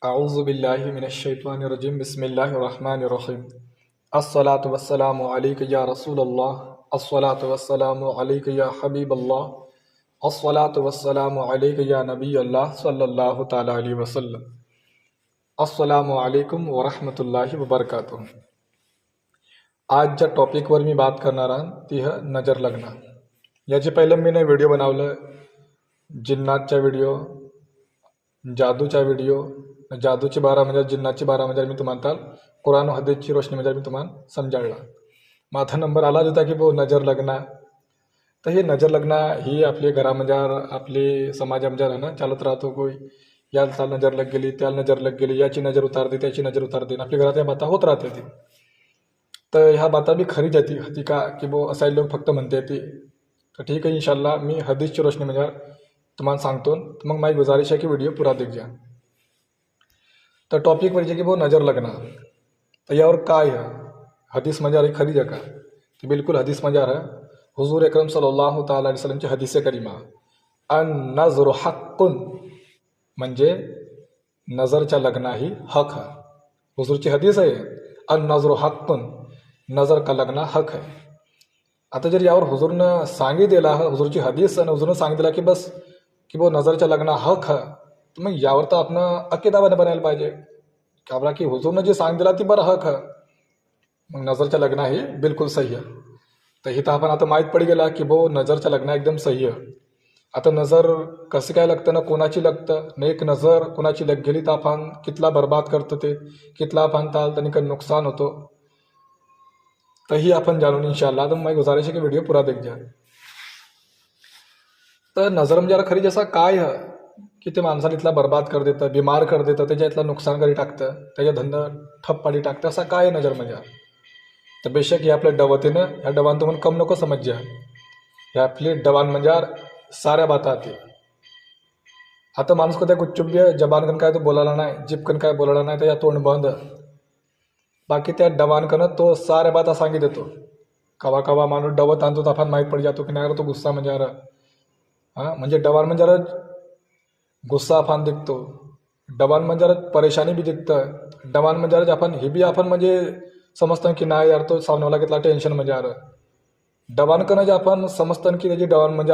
अऊज़ु बिल्लाहि मिनश्शैतानिर्रजीम बिस्मिल्लाहिर्रहमानिर्रहीम अस्सलातु वस्सलामु अलैका या रसूलल्लाह अस्सलातु वस्सलामु अलैका या हबीबल्लाह अस्सलातु वस्सलामु अलैका या नबीअल्लाह सल्लल्लाहु ताला अलैहि वसल्लम अस्सलामु अलैकुम व रहमतुल्लाहि व बरकातुह। आज ज्या टॉपिकवर मी बात करणार आहे ती आहे नजर लग्न। याची पहिलं मी व्हिडिओ बनवलं, जिन्नातचा व्हिडिओ, जादूचा व्हिडिओ, जादूची 12 जिन्नाची 12 मी तुम्हाला कुराण हदीसची रोशनीमध्ये मी तुम्हाला समजावला। माझा नंबर आला होता की वो नजर लग्न। तर हे नजर लग्न ही आपली घरामध्ये आपली समाजामध्ये ना चालत राहतो। कोई याला नजर लग गेली, त्याला नजर लग गेली, याची नजर उतार दे, त्याची नजर उतार दे, आपल्या घरात या बाता होत राहते ती। तर ह्या बाता बी खरी जाती होती का की वो असाई लोक फक्त म्हणते ती। तर ठीक आहे, इंशाल्लाह मी हदीसची रोशनीमध्ये तुम्हाला सांगतो। तर मग माझी गुजारिश आहे की व्हिडिओ पुरा देखजा। तर टॉपिक म्हणजे की वो नजर लगना। तर यावर काय आहे हदीस म्हणजे अरे खरी जगा ती बिलकुल हदीस म्हणजे आहे हुजूर अकरम सल्लल्लाहु ताला अलैहि वसल्लमची हदीस करीमा अन नजर हक्कुन म्हणजे नजरच्या लग्न ही हक है। हुजूरची हदीस आहे अन नजर हक्कुन, नजर का लग्न हक है। आता जर यावर हुजूरनं सांगितलेला हुजूरची हदीस आणि हुजूरनं सांगितलं की बस की वो नजरच्या लग्न हक है, तर मग यावर तर आपण अकिदा बनायला पाहिजे की आपला की हुजूरनं जे सांगितलं ती बरं हक है, मग नजरच्या लग्न ही बिलकुल सही आहे। तर इथं आपण आता माहीत पडी गेला की वो नजरच्या लग्न एकदम सही आहे। आता नजर कसं काय लागतं ना, कोणाची लागतं ना, एक नजर कोणाची लग गेली तर आपण कितला बर्बाद करतो ते, कितला आपण ताल त्यांनी नुकसान होतो। तर ही आपण जाणून इंशाल्लाह। तर मैं गुजारिश है कि व्हिडिओ पुरा देख जा। तर नजर म्हणजे खरी जसा काय आहे की ते माणसाला इथला बर्बाद कर देतं, बिमार कर देतं, त्याच्या इथला नुकसान करी टाकतं, त्याच्या धंदा ठप पाडी टाकतं। असा काय नजर म्हणजे तर बेशक हे आपल्या डवतीनं ह्या डवान तुम्हाला कम नको समज जा। हे आपली डवान म्हणजे साऱ्या बाता आते। आता माणूस कधी गुच्चुब्य जबानकन काय तो बोलायला नाही, जिपकन काय बोलायला नाही, तर या तोंड बंद। बाकी त्या डवानकनं तो साऱ्या बाता सांगी देतो। कवा कवा माणूस डवत आणतो तर आपण माहीत पड जातो की नाही तो गुस्सा म्हणजे म्हणजे डवान म्हणजे गुस्सा आपण दिखतो, डवान म्हणजे परेशानी भी दिखतं, डवान म्हणजे आपण हे बी आपण म्हणजे समजतं की नाही यार तो सामनेवाला घेतला टेन्शन म्हणजे डवान करणं जे आपण समजतं की त्याची डवान म्हणजे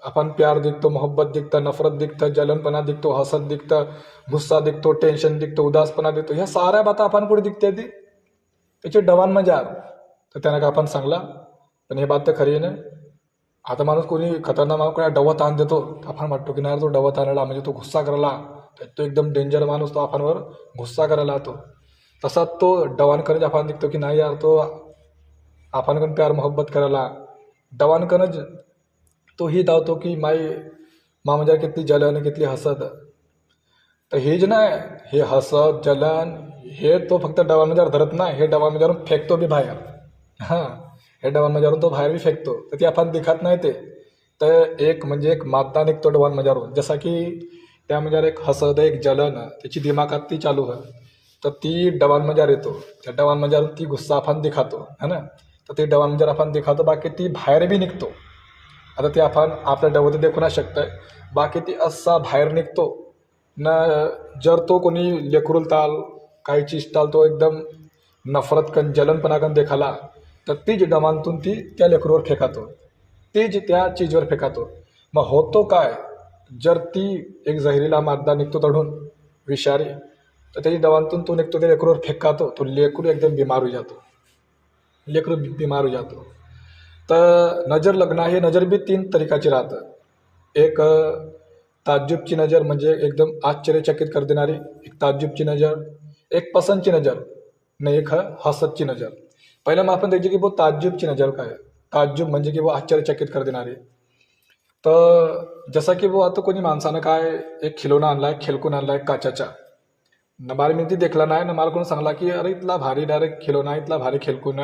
आपण प्यार दिखतो, मोहब्बत दिखतं, नफरत दिखतं, जलनपणा दिखतो, हसत दिखतं, गुस्सा दिखतो, टेन्शन दिखतो, उदासपणा दिखतो, ह्या साऱ्या बाता आपण पुढे दिखते ती त्याची डवान म्हणजे तर त्यानं का आपण सांगला। पण हे बात तर खरी आहे ना। आता माणूस कोणी खतरनाक माणूस कोणा डवत आण देतो तर आपण वाटतो की नाही तो डवत आणायला म्हणजे तो गुस्सा करायला, तो एकदम डेंजर माणूस, तो आपणवर गुस्सा करायला तो तसा तो डवान करणं आपण दिखतो की नाही यार तो आपण प्यार मोहब्बत करायला। डवान करणं तोही धावतो की मा म्हणजे कितली जलन कितली हसत। तर हे जे नाही हे हसत जलन हे तो फक्त डवान म्हणजे धरत नाही, हे डवान म्हणजे फेकतो बी बाहेर। हे डवान म्हणजे तो बाहेर बी फेकतो, तर ती आपण दिखत नाही ते। तर एक म्हणजे एक मादा निघतो डवान म्हणजे जसा की त्या म्हणजे एक हसत एक जलन त्याची दिमागात ती चालू आहे, तर ती डवान मजार येतो। त्या डवान मजार ती गुस्सा आपण दिखातो है ना, तर ती डवान मजार आपण दिखातो, बाकी ती बाहेर बी निघतो। आता ते आपण आपल्या डवत देखू नाही शकतंय, बाकी ती असा बाहेर निघतो ना। जर तो कोणी लेकरूल ताल काही चीज ताल तो एकदम नफरत कन जलनपणा कन देखाला, तर तीच डवांतून ती त्या लेकरूवर फेकातो, तीच त्या चीजवर फेकातो। मग होतो काय जर ती एक जहरीला मादा निघतो तडून विषारी, तर त्याची डवांतून तो निघतो त्या लेकरूवर फेकातो, तो लेकरू एकदम बीमार हो जातो, लेकरू बीमार हो जातो। तर नजर लग्न हे नजर बी 3 तरीकाची राहतं। एक ताज्जुबची नजर म्हणजे एकदम आश्चर्यचकित कर देणारी एक ताज्जुबची नजर, एक पसंतची नजर आणि एक हसतची नजर। पहिला मग आपण त्याची की वो ताज्जुबची नजर काय, ताज्जुब म्हणजे की वो आश्चर्यचकित कर देणारी। तर जसा की वो आता कोणी माणसानं काय एक खिलौना आणलाय, खेळकून आणलाय काचाचा, न बारे मी ती देखला नाही, न मला कोणी सांगला की अरे इथला भारी डायरेक्ट खिलौना, इथला भारी खेळकून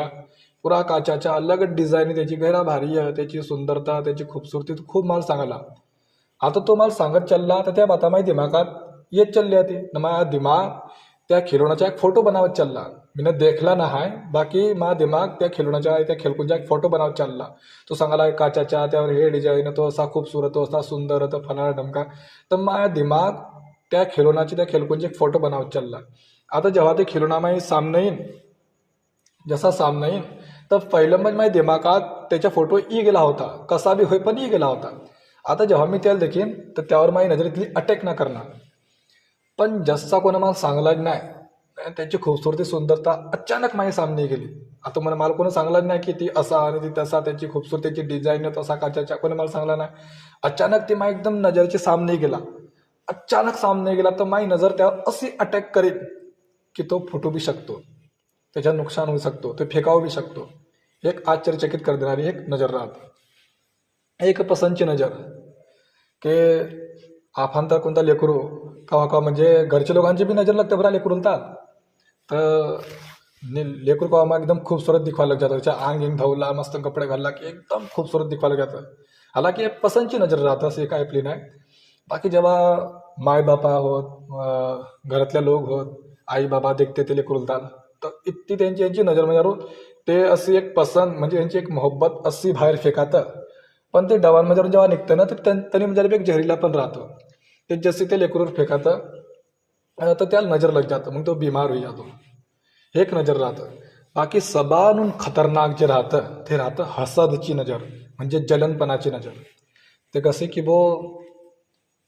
पुरा काचाच्या अलग डिझाईन त्याची गैरा भारी आहे, त्याची सुंदरता त्याची खूबसूरती खूप माल सांगायला। आता तो माल सांगत चालला तर त्या बाता माझ्या दिमागात येत चालली होती न, माझा दिमाग त्या खिलौनाचा एक फोटो बनावत चालला। मी देखला ना आहे, बाकी माझा दिमाग त्या खिलौनाच्या त्या खेळकूनचा एक फोटो बनावत चालला। तो सांगायला काचाच्या त्यावर हे डिझाईन, तो असा खूबसूरत, तो असा सुंदर, तो फलाना ढमका। तर माझा दिमाग त्या खिलोनाची त्या खेळकूनचे एक फोटो बनावत चालला. आता जेव्हा ते खिलोना माही सामने येईन, जसा सामना येईन तर पहिलं म्हणजे माझ्या दिमागात त्याचा फोटो ई गेला होता, कसा बी होय पण ई गेला होता. आता जेव्हा मी त्याला देखीन तर त्यावर माझी नजर इथली अटॅक ना करणार. पण जसा कोणा मला सांगलाच नाही, त्याची खूबसूरती सुंदरता अचानक माझ्या सामने गेली. आता मला कोणी सांगलाच नाही की ती असा आणि ती तसा, त्याची खूबसूरतीची डिझाईन तसा काचाच्या, कोणी मला सांगला नाही. अचानक ती माझ्या एकदम नजरेच्या सामने गेला. अचानक सामने गेला तर माझी नजर त्यावर अशी अटॅक करेल की तो फुटू बी शकतो, त्याच्यात नुकसान होऊ शकतो, तो फेकावू बी शकतो. एक आश्चर्यचकित कर देणारी एक नजर राहते, एक पसंतची नजर. की आपण तर कोणता लेकरू कवा म्हणजे घरच्या लोकांची बी नजर लागते बरं लेकरूला. तर लेकरू कवा मग एकदम खूबसूरत दिखवायला लग जातं, त्याच्या अंग इंग धवला मस्त कपडे घालला की एकदम खूबसूरत दिखवायला जातं. हालाकी एक पसंतची नजर राहतं, असे काय आपली नाही. बाकी जेव्हा माय बापा होत, घरातल्या लोक होत, आई बाबा देखते ते लेकरूला, तर इतकी यांची नजर म्हणजे ते अशी एक पसंत म्हणजे यांची एक मोहब्बत अशी बाहेर फेकातं. पण ते डवांमध्ये जेव्हा निघतं ना तर त्यांनी म्हणजे एक जहरीला पण राहतो. ते जसे ते लेकरूवर फेकातं तर त्याला नजर लग जातं, मग तो बिमार होई जातो. हे एक नजर राहतं. बाकी सबानून खतरनाक जे राहतं ते राहतं हसदची नजर, म्हणजे जलनपणाची नजर. ते कसे की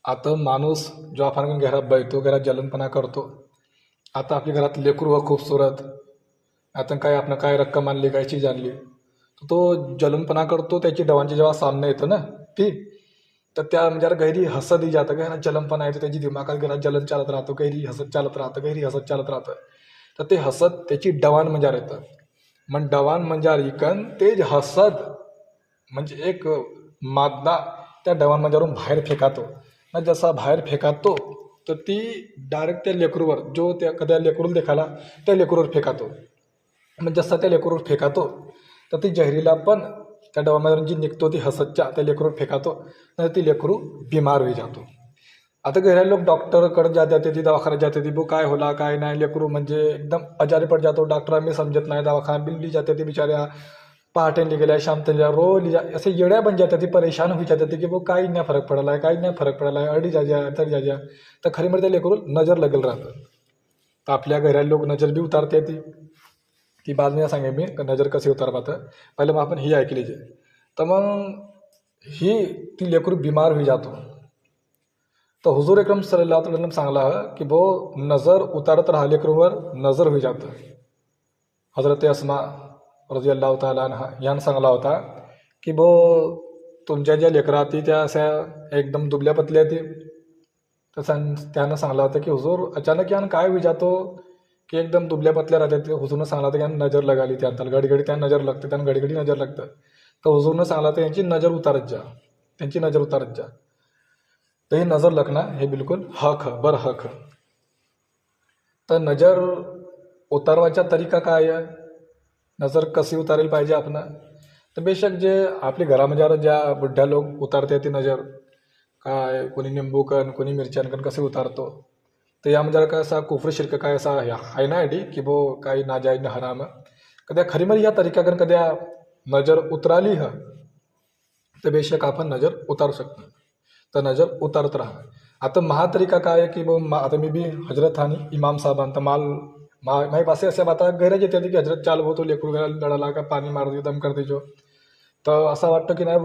आता माणूस जो आपण घरात बैठतो, घरात जलनपणा करतो. आता आपल्या घरात लेकरू व खूबसूरत, आता काय आपण काय रक्कम आणली, काय चीज आणली, तर तो जलनपणा करतो. त्याची डवांची जेव्हा सामने येतं ना ती, तर त्या म्हणजे गैरी हसत जातं, घरात जलनपणा येतो, त्याची दिमागात घरात जलन चालत राहतो, गैरी हसत चालत राहतं, गैरी हसत चालत राहतं. तर ते हसत त्याची डवान म्हणजे येतं. मग डवान म्हणजे इकन ते हसत म्हणजे एक मादा त्या डवान मंजावरून बाहेर फेकातो ना. जसा बाहेर फेकातो तर ती डायरेक्ट त्या लेकरूवर, जो त्या कद्या लेकरूला देखाला त्या लेकरूवर फेकातो. मग जसा त्या लेकरूवर फेकातो तर ती जहरीला पण त्या डवामधून जी निघतो ती हसतच्या त्या लेकरूवर फेकातो, तर ती लेकरू बिमार होई जातो. आता घरी लोक डॉक्टरकडे जाते, ती दवाखान्यात जाते, ती काय होला काय नाही, लेकरू म्हणजे एकदम आजारी पड जातो. डॉक्टर आम्ही समजत नाही, दवाखाना बिल्ली जाते ती बिचाऱ्या, पहाटे लिहिल्या शाम लिहिल्या रोज लिहिल्या, असे येड्या बन जातात, ती परेशान होई जाते की काही नाही फरक पडला आहे, काही नाही फरक पडला आहे, अडी जाज्या तरी जाज्या. तर खरी म्हणजे त्या लेकरू नजर लगेल राहतं. तर आपल्या घरात लोक नजर बी उतारते ती बाद मी सांगे मी नजर कशी उतारतात. पहिले मग आपण ही ऐकली जे, तर मग ही ती लेकरू बिमार होई जातो. तर हुजूर अकरम सल्लल्लाहु अलैहि वसल्लम सांगला की नजर उतारत राहा, लेकरूवर नजर होई जातं. हजरत अस्मा रज़ियल्लाहु ताला अन्हा यानं सांगला होता की तुमच्या ज्या लेकरा ती त्या अशा एकदम दुबल्या पतल्या ती, तर त्यानं सांगला होता की हुजूर अचानक यानं काय होई जातो की एकदम दुबल्या पतल्या राहतात. हुजूरनं सांगला होता की यानं नजर लगाली, त्या घडी त्यानं नजर लागते, त्यानं घडी नजर लागतं. तर हुजूरनं सांगला होता यांची नजर उतारत जा, त्यांची नजर उतारत जा. तर ही नजर लगणं हे बिलकुल हक बर हक. तर नजर उतारवायचा तरीका काय आहे, नजर कशी उतारेल पाहिजे आपण. तर बेशक जे आपल्या घरामध्ये ज्या बुड्ढ्या लोक उतारते ती नजर, काय कोणी निंबूकन कोणी मिरच्यानकन कसे उतारतो, तर यामध्ये काय असा कुफर शिरक काय असा आहे ना आयडी की काही नाजायज हराम. कद्या खरी मध्ये या तरीकाकन कद्या नजर उतराली ह, तर बेशक आपण नजर उतारू शकतो. तर नजर उतारत राहा. आता महा तरीका काय आहे की आता मी बी हजरत आणि इमाम साहबान तर माझ्या पासे असे आता गैरज येते की हजरत चाल तो लेकरू लढाला का पाणी मार दे दम कर देजो. तर असं वाटतं की नाही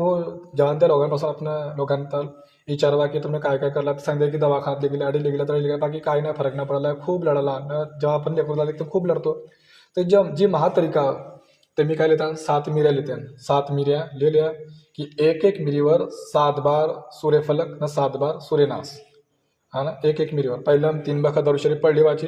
जेव्हा त्या लोकांपासून आपण लोकांना विचारवा की तुम्ही काय काय करला, तर सांगते की दवाखान्यात गेले, अडी गेला तर गेला, बाकी काही नाही फरक नाही पडला, खूप लढाला. जेव्हा आपण लेकरूला तर खूप लढतो. तर जी महातरीका ते मी काय लिहिता 7 मिऱ्या लिहित्या. 7 मिऱ्या लिहिल्या की एक मिरीवर 7 बार सूर्य फलक न 7 बार सूर्यनाश. हा ना, एक मिरीवर पहिलं 3 बखत दरूद शरीफ पढ़ वाची,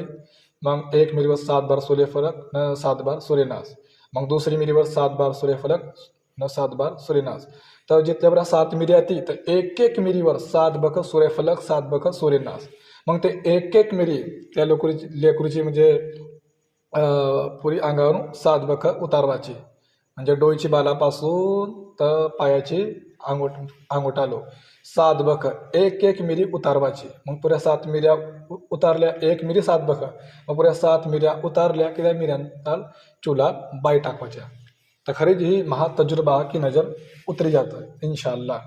मग एक मिरीवर 7 बार सूर्य फलक न 7 बार सूर्यनाश, मग दुसरी मिरीवर 7 बार सूर्य फलक न 7 बार सूर्यनाश. तर जितल्या बरं 7 मिऱ्या ती, तर एक मिरीवर 7 बखत सूर्यफलक 7 बखत सूर्यनाश. मग ते एक मिरी त्या लेकरूची म्हणजे पुरी अंगावरून 7 बखत उतारवाची, म्हणजे डोईची बालापासून तर पायाची अंगोटालो 7 बखत एक मिरी उतारवाची. मग पुऱ्या 7 मिऱ्या उतारल्या, एक मिरी 7 बखत, मग पुऱ्या 7 मिऱ्या उतारल्या की त्या मिऱ्यांना चुला बाई टाकवायच्या. तर खरीच ही महातजुर्बा की नजर उतरी जातं इंशाअल्लाह.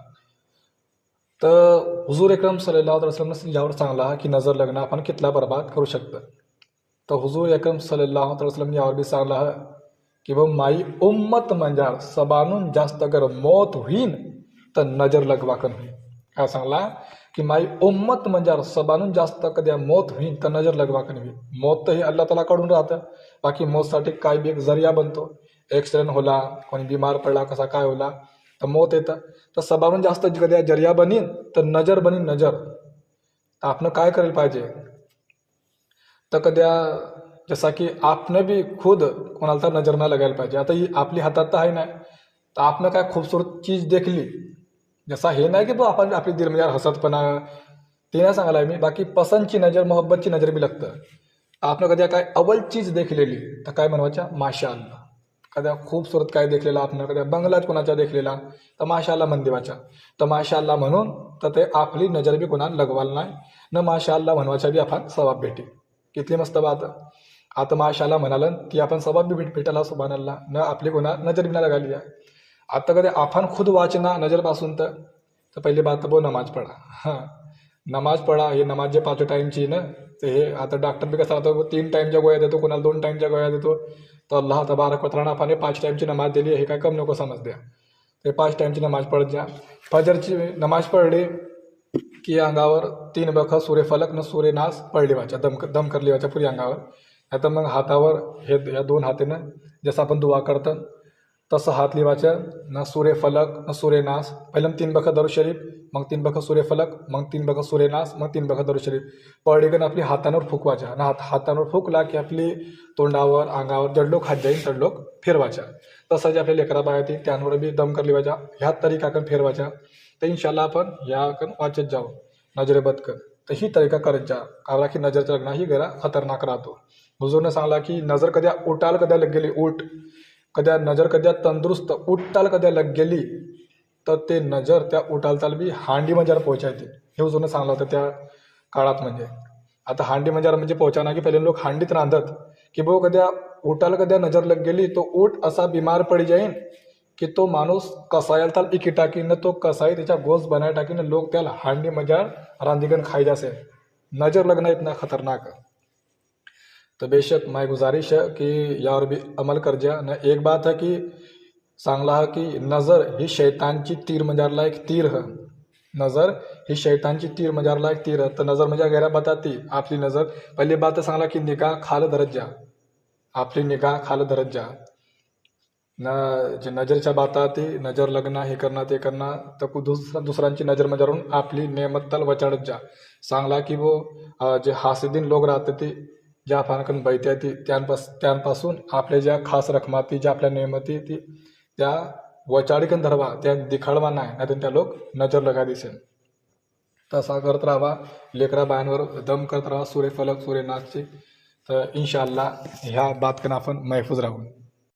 तर हुजूर एकरम सल्लल्लाहु अलैहि वसल्लम यावर चांगला की नजर लगणं आपण कितला बर्बाद करू शकतं. तर हुजूर एकरम सल्लल्लाहु अलैहि वसल्लम यावर बी चांगला की बा माई उम्मत मंजार सबानून जास्त अगर मौत होईन तर नजर लगवाकन होईन. काय सांगला की माई उम्मत मंजार सबानून जास्त कद्या मौत होईन तर नजर लगवाकन होईन. मौत तर हे अल्लाह ताला कडून राहतं. बाकी मौतसाठी काय बी एक जरिया बनतो. ॲक्सिडेंट होला, कोणी बिमार पडला, कसा काय होला तर मौत येतं. तर सबानून जास्त कद्या जरिया बनीन तर नजर बनीन नजर. तर आपण काय करायला पाहिजे तर कद्या जसा की आपने भी खुद कोणाला तर नजर ना लगायला पाहिजे. आता ही आपली हातात तर आहे नाही. तर आपण काय खूबसूरत चीज देखली जसा हे नाही की तो आपण आपली दिल म्हणजे हसतपणा ते नाही सांगायला मी. बाकी पसंतची नजर मोहब्बतची नजर बी लागतं. आपण कधी काय अव्वल चीज देखलेली तर काय म्हणवायच्या माशा अल्लाह. कद्या खूबसूरत काय देखलेला आपण कद्या बंगलात कोणाच्या देखलेला तर माशा अल्लाह म्हण देवाच्या. तर माशा अल्लाह म्हणून तर ते आपली नजर बी कोणाला लगवायला नाही न माशा अल्लाह म्हणवाच्या बी आपण सवाब भेटी. किती मस्त बात. आता माशा अल्लाह म्हणालं ती आपण सवाब बी भेटायला सुभान अल्लाह न आपली कोणा नजर बी ना लगाली आहे. आता कधी आपण खुद वाचना नजरपासून तर पहिली बात बो नमाज पढा. हां नमाज पढा. हे नमाज जे 5 टाईमची ना तर हे आता डॉक्टर बी कसा राहतो 3 टाईमच्या गोळ्या देतो, कोणाला 2 टाईमच्या गोळ्या देतो. तर अल्लाह तबारक व तआला आपण 5 टाईमची नमाज दिली हे काय कम नको समज द्या. ते 5 टाईमची नमाज पढत जा. फजरची नमाज पडली की अंगावर 3 बखा सूर्य फलक न सूर्य नास पडली वाचा दम करली वाचा पुरी अंगावर. आता मग हातावर हे या 2 हातीनं जसं आपण दुआ करतो तसं हात लिवायचं न सूर्य फलक न सूर्य नास. पहिलं 3 बखा दरूद शरीफ, मग 3 बखा सूर्य फलक, मग 3 बखा सूर्य नास, मग 3 बखा दरूद शरीफ. पडलीकन आपली हातांवर फुकवायच्या आणि हातांवर फुकला की आपली तोंडावर अंगावर जडलोक हात जाईन तडलोक फिरवायच्या. तसं जे आपल्या लेकरा बाया ती त्यांवर बी दम कर लिवायच्या. ह्याच तरीकाकन फिरवायच्या. तर इंशाल्लाह आपण ह्याकन वाचत जाऊ नजरे बदकन. तर ही तरीका करत जा. कावला की नजरचा लग्न ही गरा खतरनाक राहतो. हुजूरने सांगला की नजर कद्या उठाल कद्या लग गेली उठ कद्या नजर कद्या तंदुरुस्त उठताल कद्या लग गेली तर ते नजर त्या उठालताल बी हांडी मंजार पोहोचायते. हे हुजूरने सांगलं होतं त्या काळात. म्हणजे आता हांडी मंजार म्हणजे पोहोचाना की पहिले लोक हांडीत रांधत की भाऊ कद्या उठाल कद्या नजर लग गेली तो उठ असा बिमार पडी जाईन की तो माणूस कसायाला ताल इकी टाकीन तो कसाई त्याच्या गोस बनाय टाकीन लोक त्याला हांडी मंजार रांधीगन खाई जासे. नजर लगना इतना खतरनाक. तो बेशक मैं गुजारिश है कि यार भी अमल कर जा न. एक बात है कि सांगला है कि नज़र ही शैतानची तीर मंजारला एक तीर है. नज़र ही शैतानची तीर मंजारला एक तीर है. तर नज़र म्हणजे गैरा बताती आपली नज़र. पहिली बात तर सांगला की निगाह खाल धरत जा. आपली निगाह खाल धरत जा न. जे नजरच्या बाता ती नजर लगना हे करना ते करना तर दुसऱ्यांची नजर मंजारून आपली नेमत तल वचाडत जा. सांगला की वो जे हासिदीन लोक राहते ती ज्या फानकन बैत्या ती त्यांपासून आपल्या ज्या खास रखमाती ज्या आपल्या नेमती ती त्या वचाडीकन धरवा. त्या दिखाडवा नाही नाही त्या लोक नजर लगा दिसेल. तसा करत राहावा. लेकरा बायांवर दम करत राहा सूर्य फलक सूर्य नाचचे. तर इंशाअल्लाह ह्या बातकन आपण महफूज राहू.